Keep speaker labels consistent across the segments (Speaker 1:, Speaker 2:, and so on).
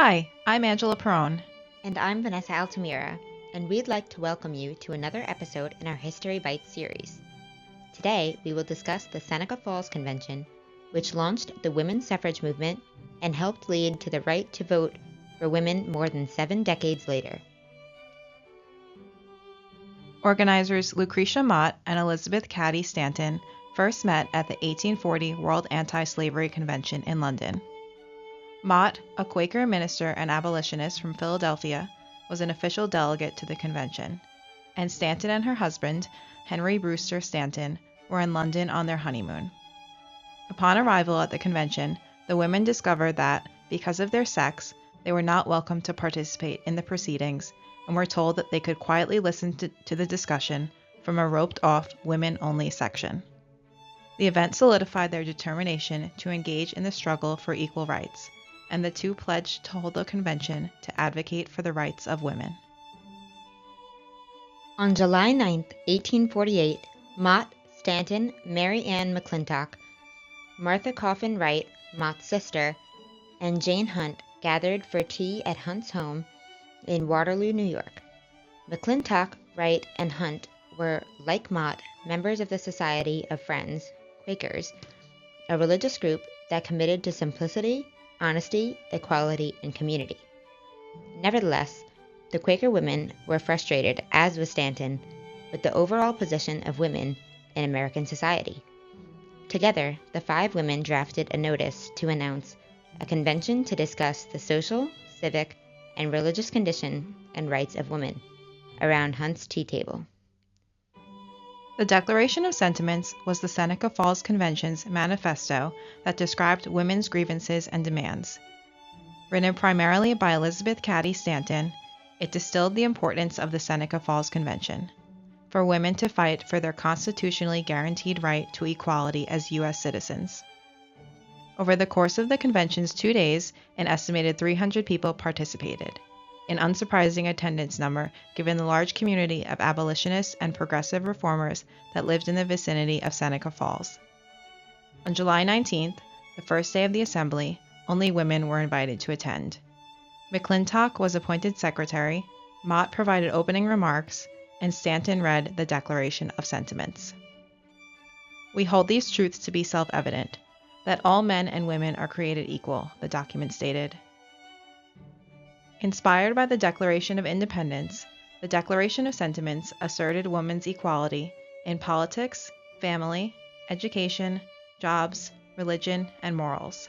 Speaker 1: Hi, I'm Angela Perone.
Speaker 2: And I'm Vanessa Altamira, and we'd like to welcome you to another episode in our History Bites series. Today, we will discuss the Seneca Falls Convention, which launched the women's suffrage movement and helped lead to the right to vote for women more than 7 decades later.
Speaker 1: Organizers Lucretia Mott and Elizabeth Cady Stanton first met at the 1840 World Anti-Slavery Convention in London. Mott, a Quaker minister and abolitionist from Philadelphia, was an official delegate to the convention, and Stanton and her husband, Henry Brewster Stanton, were in London on their honeymoon. Upon arrival at the convention, the women discovered that, because of their sex, they were not welcome to participate in the proceedings and were told that they could quietly listen to the discussion from a roped-off women-only section. The event solidified their determination to engage in the struggle for equal rights, and the two pledged to hold a convention to advocate for the rights of women.
Speaker 2: On July 9, 1848, Mott, Stanton, Mary Ann McClintock, Martha Coffin Wright, Mott's sister, and Jane Hunt gathered for tea at Hunt's home in Waterloo, New York. McClintock, Wright, and Hunt were, like Mott, members of the Society of Friends, Quakers, a religious group that committed to simplicity, honesty, equality, and community. Nevertheless, the Quaker women were frustrated, as was Stanton, with the overall position of women in American society. Together, the five women drafted a notice to announce a convention to discuss the social, civic, and religious condition and rights of women around Hunt's tea table.
Speaker 1: The Declaration of Sentiments was the Seneca Falls Convention's manifesto that described women's grievances and demands. Written primarily by Elizabeth Cady Stanton, it distilled the importance of the Seneca Falls Convention for women to fight for their constitutionally guaranteed right to equality as U.S. citizens. Over the course of the convention's 2 days, an estimated 300 people participated, an unsurprising attendance number given the large community of abolitionists and progressive reformers that lived in the vicinity of Seneca Falls. On July 19th, the first day of the assembly, only women were invited to attend. McClintock was appointed secretary, Mott provided opening remarks, and Stanton read the Declaration of Sentiments. We hold these truths to be self-evident, that all men and women are created equal, the document stated. Inspired by the Declaration of Independence, the Declaration of Sentiments asserted women's equality in politics, family, education, jobs, religion, and morals.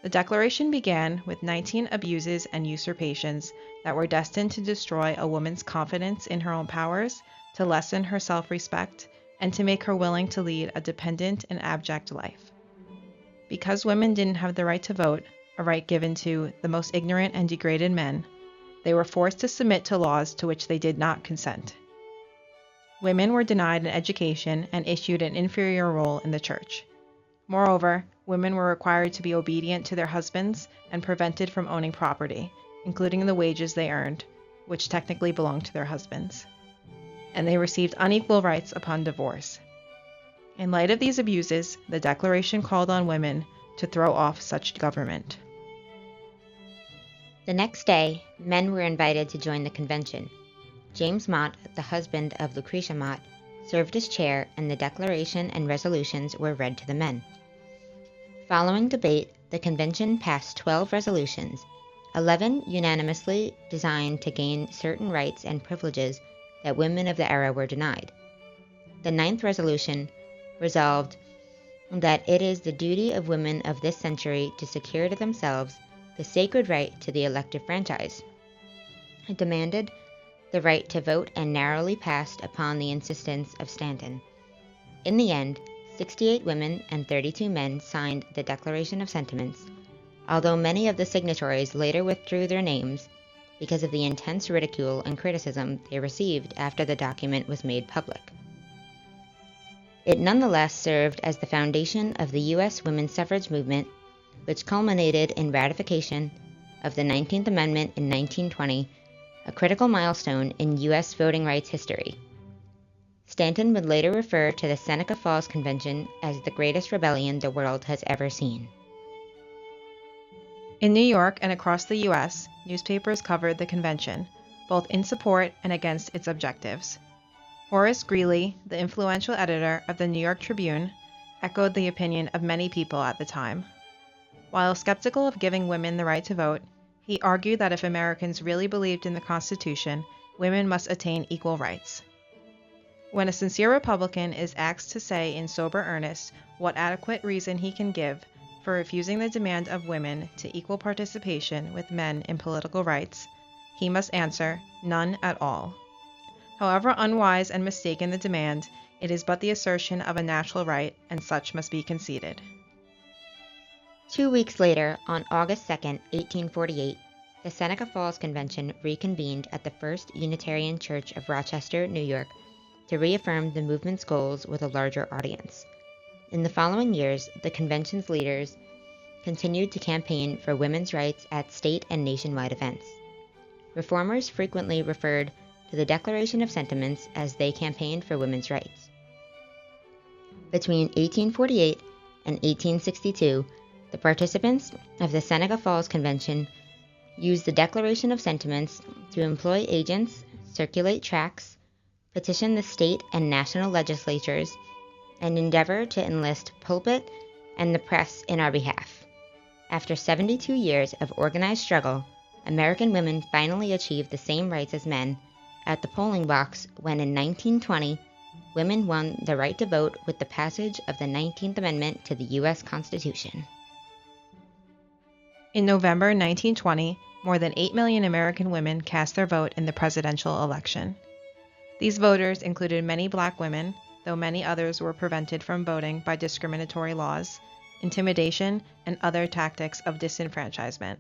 Speaker 1: The Declaration began with 19 abuses and usurpations that were destined to destroy a woman's confidence in her own powers, to lessen her self-respect, and to make her willing to lead a dependent and abject life. Because women didn't have the right to vote, a right given to the most ignorant and degraded men, they were forced to submit to laws to which they did not consent. Women were denied an education and issued an inferior role in the church. Moreover, women were required to be obedient to their husbands and prevented from owning property, including the wages they earned, which technically belonged to their husbands. And they received unequal rights upon divorce. In light of these abuses, the Declaration called on women to throw off such government.
Speaker 2: The next day, men were invited to join the convention. James Mott, the husband of Lucretia Mott, served as chair, and the declaration and resolutions were read to the men. Following debate, the convention passed 12 resolutions, 11 unanimously designed to gain certain rights and privileges that women of the era were denied. The 9th resolution resolved that it is the duty of women of this century to secure to themselves the sacred right to the elective franchise. It demanded the right to vote and narrowly passed upon the insistence of Stanton. In the end, 68 women and 32 men signed the Declaration of Sentiments, although many of the signatories later withdrew their names because of the intense ridicule and criticism they received after the document was made public. It nonetheless served as the foundation of the U.S. women's suffrage movement, which culminated in ratification of the 19th Amendment in 1920, a critical milestone in U.S. voting rights history. Stanton would later refer to the Seneca Falls Convention as the greatest rebellion the world has ever seen.
Speaker 1: In New York and across the U.S., newspapers covered the convention, both in support and against its objectives. Horace Greeley, the influential editor of the New York Tribune, echoed the opinion of many people at the time. While skeptical of giving women the right to vote, he argued that if Americans really believed in the Constitution, women must attain equal rights. When a sincere Republican is asked to say in sober earnest what adequate reason he can give for refusing the demand of women to equal participation with men in political rights, he must answer, none at all. However unwise and mistaken the demand, it is but the assertion of a natural right, and such must be conceded.
Speaker 2: 2 weeks later, on August 2, 1848, the Seneca Falls Convention reconvened at the First Unitarian Church of Rochester, New York, to reaffirm the movement's goals with a larger audience. In the following years, the convention's leaders continued to campaign for women's rights at state and nationwide events. Reformers frequently referred to the Declaration of Sentiments as they campaigned for women's rights. Between 1848 and 1862, the participants of the Seneca Falls Convention used the Declaration of Sentiments to employ agents, circulate tracts, petition the state and national legislatures, and endeavor to enlist pulpit and the press in our behalf. After 72 years of organized struggle, American women finally achieved the same rights as men at the polling box when in 1920, women won the right to vote with the passage of the 19th Amendment to the U.S. Constitution.
Speaker 1: In November 1920, more than 8 million American women cast their vote in the presidential election. These voters included many black women, though many others were prevented from voting by discriminatory laws, intimidation, and other tactics of disenfranchisement.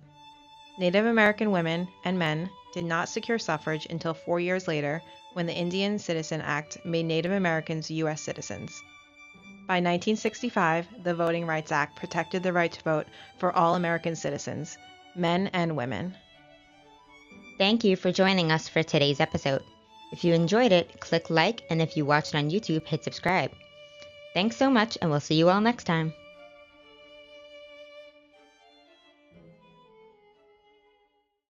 Speaker 1: Native American women and men did not secure suffrage until 4 years later, when the Indian Citizen Act made Native Americans U.S. citizens. By 1965, the Voting Rights Act protected the right to vote for all American citizens, men and women.
Speaker 2: Thank you for joining us for today's episode. If you enjoyed it, click like, and if you watched on YouTube, hit subscribe. Thanks so much, and we'll see you all next time.